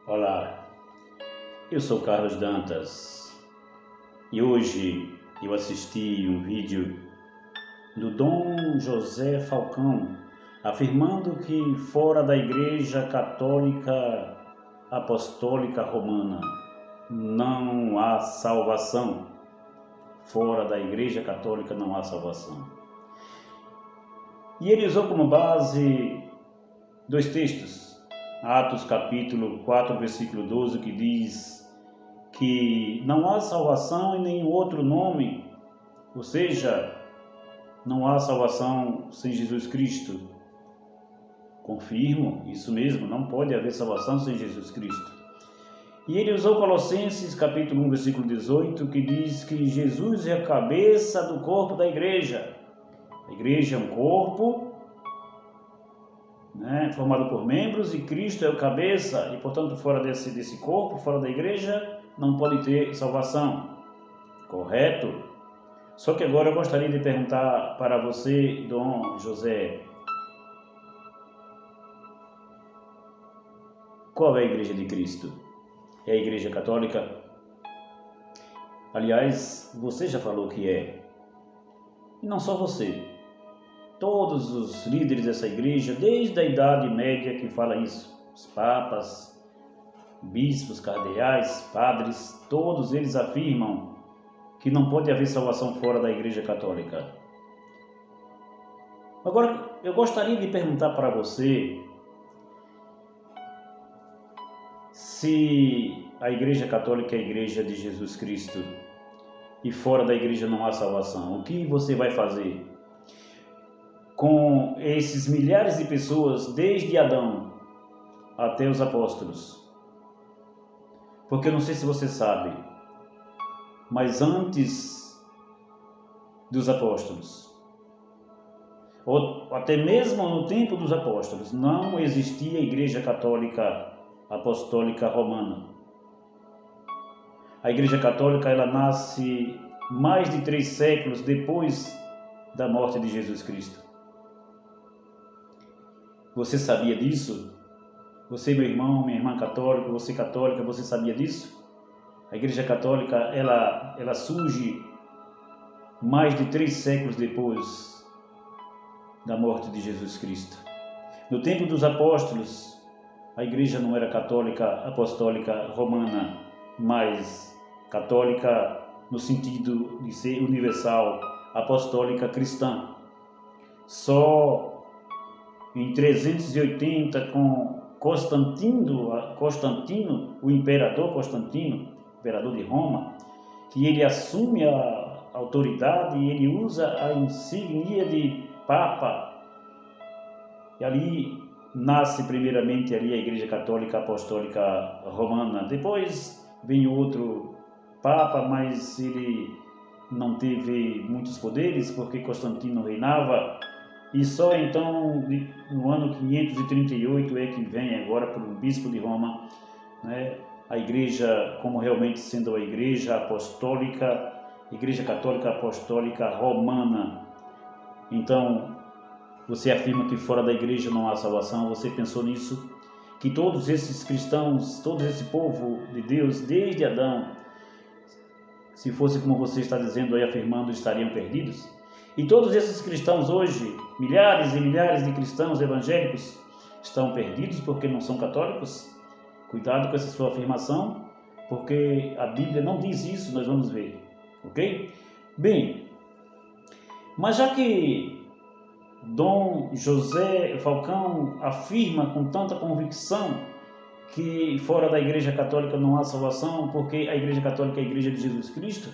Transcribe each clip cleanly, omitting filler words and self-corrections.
Olá, eu sou Carlos Dantas e hoje eu assisti um vídeo do Dom José Falcão afirmando que fora da Igreja Católica Apostólica Romana não há salvação. Fora da Igreja Católica não há salvação. E ele usou como base dois textos. Atos capítulo 4, versículo 12, que diz que não há salvação em nenhum outro nome, ou seja, não há salvação sem Jesus Cristo. Confirmo, isso mesmo, não pode haver salvação sem Jesus Cristo. E ele usou Colossenses capítulo 1, versículo 18, que diz que Jesus é a cabeça do corpo da igreja. A igreja é um corpo, formado por membros, e Cristo é o cabeça, e portanto fora desse corpo, fora da igreja, não pode ter salvação. Correto? Só que agora eu gostaria de perguntar para você, Dom José, qual é a igreja de Cristo? É a igreja católica? Aliás, você já falou que é. E não só você. Todos os líderes dessa igreja, desde a Idade Média, que fala isso, os papas, bispos, cardeais, padres, todos eles afirmam que não pode haver salvação fora da Igreja Católica. Agora, eu gostaria de perguntar para você se a Igreja Católica é a Igreja de Jesus Cristo e fora da Igreja não há salvação. O que você vai fazer com esses milhares de pessoas, desde Adão até os apóstolos? Porque eu não sei se você sabe, mas antes dos apóstolos, ou até mesmo no tempo dos apóstolos, não existia a Igreja Católica Apostólica Romana. A Igreja Católica ela nasce mais de 3 séculos depois da morte de Jesus Cristo. Você sabia disso? Você, meu irmão, minha irmã católica, você católica, você sabia disso? A Igreja Católica ela surge mais de 3 séculos depois da morte de Jesus Cristo. No tempo dos apóstolos, a Igreja não era católica apostólica romana, mas católica no sentido de ser universal, apostólica cristã. Só em 380, com Constantino, o imperador Constantino, imperador de Roma, que ele assume a autoridade e ele usa a insígnia de Papa. E ali nasce primeiramente ali a Igreja Católica Apostólica Romana. Depois vem outro Papa, mas ele não teve muitos poderes porque Constantino reinava. E só então, no ano 538, é que vem agora por um bispo de Roma, a igreja como realmente sendo a igreja apostólica, Igreja Católica Apostólica Romana. Então, você afirma que fora da igreja não há salvação. Você pensou nisso? Que todos esses cristãos, todo esse povo de Deus, desde Adão, se fosse como você está dizendo aí, afirmando, estariam perdidos? E todos esses cristãos hoje, milhares e milhares de cristãos evangélicos, estão perdidos porque não são católicos? Cuidado com essa sua afirmação, porque a Bíblia não diz isso, nós vamos ver, ok? Bem, mas já que Dom José Falcão afirma com tanta convicção que fora da Igreja Católica não há salvação, porque a Igreja Católica é a Igreja de Jesus Cristo,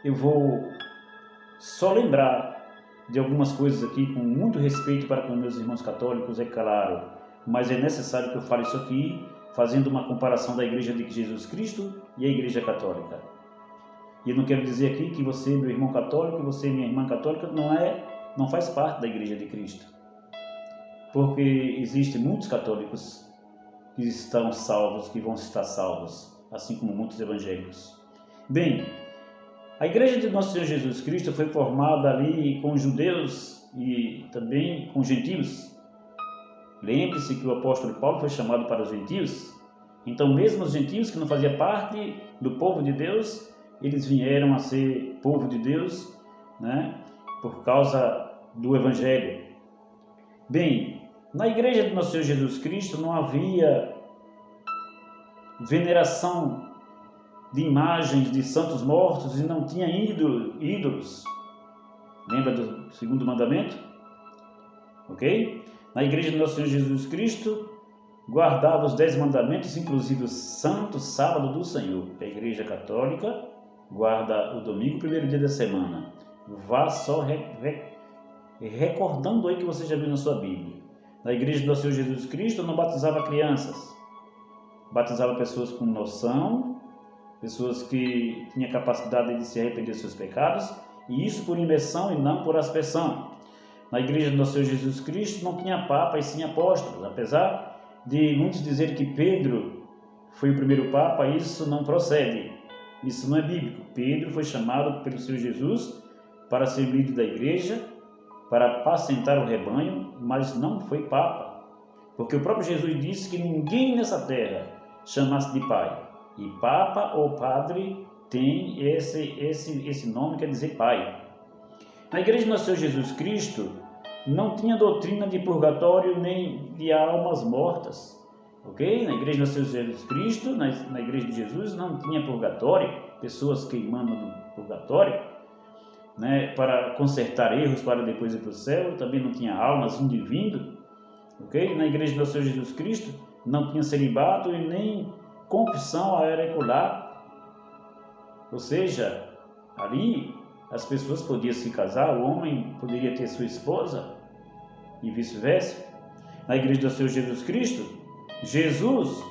eu vou só lembrar de algumas coisas aqui com muito respeito para com meus irmãos católicos, é claro, mas é necessário que eu fale isso aqui, fazendo uma comparação da Igreja de Jesus Cristo e a Igreja Católica. E eu não quero dizer aqui que você, meu irmão católico, você, minha irmã católica, não faz parte da Igreja de Cristo. Porque existem muitos católicos que estão salvos, que vão estar salvos, assim como muitos evangélicos. Bem, a igreja de nosso Senhor Jesus Cristo foi formada ali com judeus e também com gentios. Lembre-se que o apóstolo Paulo foi chamado para os gentios. Então, mesmo os gentios que não faziam parte do povo de Deus, eles vieram a ser povo de Deus, né, por causa do Evangelho. Bem, na igreja do nosso Senhor Jesus Cristo não havia veneração de imagens de santos mortos e não tinha ídolos. Lembra do segundo mandamento? Ok? Na igreja do nosso Senhor Jesus Cristo, guardava os 10 mandamentos, inclusive o santo sábado do Senhor. A igreja católica guarda o domingo, primeiro dia da semana. Vá só recordando aí que você já viu na sua Bíblia. Na igreja do nosso Senhor Jesus Cristo não batizava crianças. Batizava pessoas com noção, pessoas que tinham capacidade de se arrepender dos seus pecados, e isso por imersão e não por aspersão. Na igreja do nosso Senhor Jesus Cristo não tinha papa e sim apóstolos. Apesar de muitos dizerem que Pedro foi o primeiro papa, isso não procede. Isso não é bíblico. Pedro foi chamado pelo Senhor Jesus para ser líder da igreja, para apacentar o rebanho, mas não foi papa. Porque o próprio Jesus disse que ninguém nessa terra chamasse de pai. E papa ou padre tem esse nome, quer dizer pai. Na igreja do nosso Senhor Jesus Cristo não tinha doutrina de purgatório nem de almas mortas. Ok? Na igreja do nosso Senhor Jesus Cristo, na igreja de Jesus, não tinha purgatório, pessoas queimando no purgatório, né, para consertar erros para depois ir para o céu. Também não tinha almas indo e vindo. Ok? Na igreja do nosso Senhor Jesus Cristo não tinha celibato e nem confissão auricular. Ou seja, ali as pessoas podiam se casar, o homem poderia ter sua esposa e vice-versa. Na igreja do Senhor Jesus Cristo, Jesus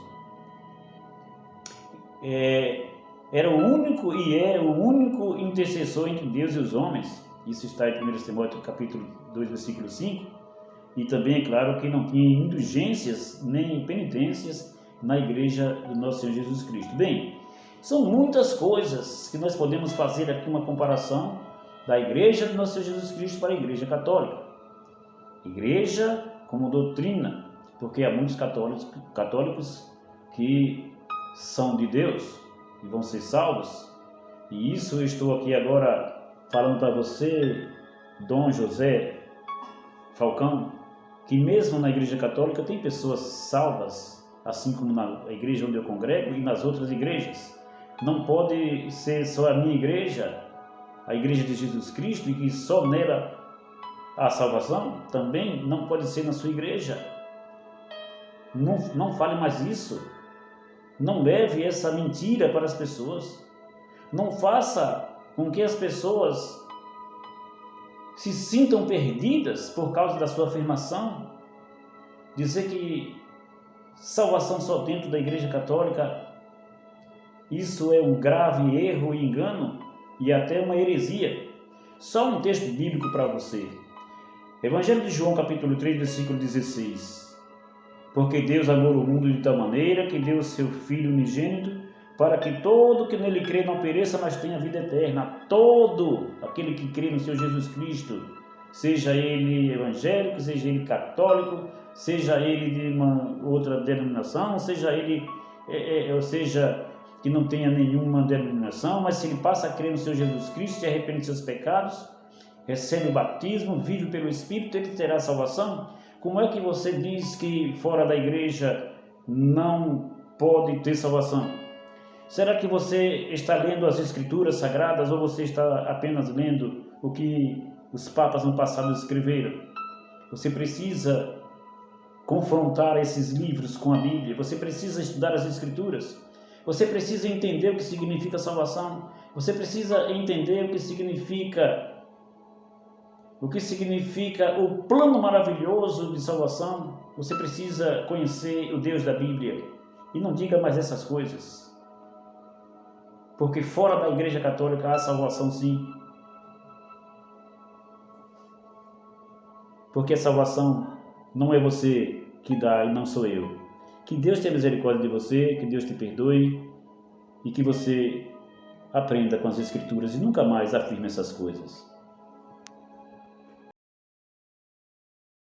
era o único e é o único intercessor entre Deus e os homens. Isso está em 1 Timóteo capítulo 2, versículo 5. E também é claro que não tinha indulgências nem penitências na igreja do nosso Senhor Jesus Cristo. Bem, são muitas coisas que nós podemos fazer aqui uma comparação da igreja do nosso Senhor Jesus Cristo para a igreja católica. Igreja como doutrina, porque há muitos católicos que são de Deus e vão ser salvos. E isso eu estou aqui agora falando para você, Dom José Falcão, que mesmo na igreja católica tem pessoas salvas, assim como na igreja onde eu congrego e nas outras igrejas. Não pode ser só a minha igreja, a igreja de Jesus Cristo, e que só nela há salvação. Também não pode ser na sua igreja. Não fale mais isso. Não leve essa mentira para as pessoas. Não faça com que as pessoas se sintam perdidas por causa da sua afirmação. Dizer que salvação só dentro da igreja católica, isso é um grave erro e engano e até uma heresia. Só um texto bíblico para você. Evangelho de João capítulo 3, versículo 16. Porque Deus amou o mundo de tal maneira que deu o seu Filho unigênito, para que todo que nele crê não pereça, mas tenha vida eterna. Todo aquele que crê no Senhor Jesus Cristo, seja ele evangélico, seja ele católico, seja ele de uma outra denominação, seja ele, ou seja, que não tenha nenhuma denominação, mas se ele passa a crer no Senhor Jesus Cristo, se arrepende de seus pecados, recebe o batismo, vive pelo Espírito, ele terá salvação. Como é que você diz que fora da igreja não pode ter salvação? Será que você está lendo as Escrituras Sagradas ou você está apenas lendo o que os papas no passado escreveram? Você precisa confrontar esses livros com a Bíblia. Você precisa estudar as Escrituras. Você precisa entender o que significa salvação. Você precisa entender o que significa o plano maravilhoso de salvação. Você precisa conhecer o Deus da Bíblia. E não diga mais essas coisas. Porque fora da igreja católica há salvação sim. Porque a salvação não é você que dá e não sou eu. Que Deus tenha misericórdia de você, que Deus te perdoe e que você aprenda com as Escrituras e nunca mais afirme essas coisas.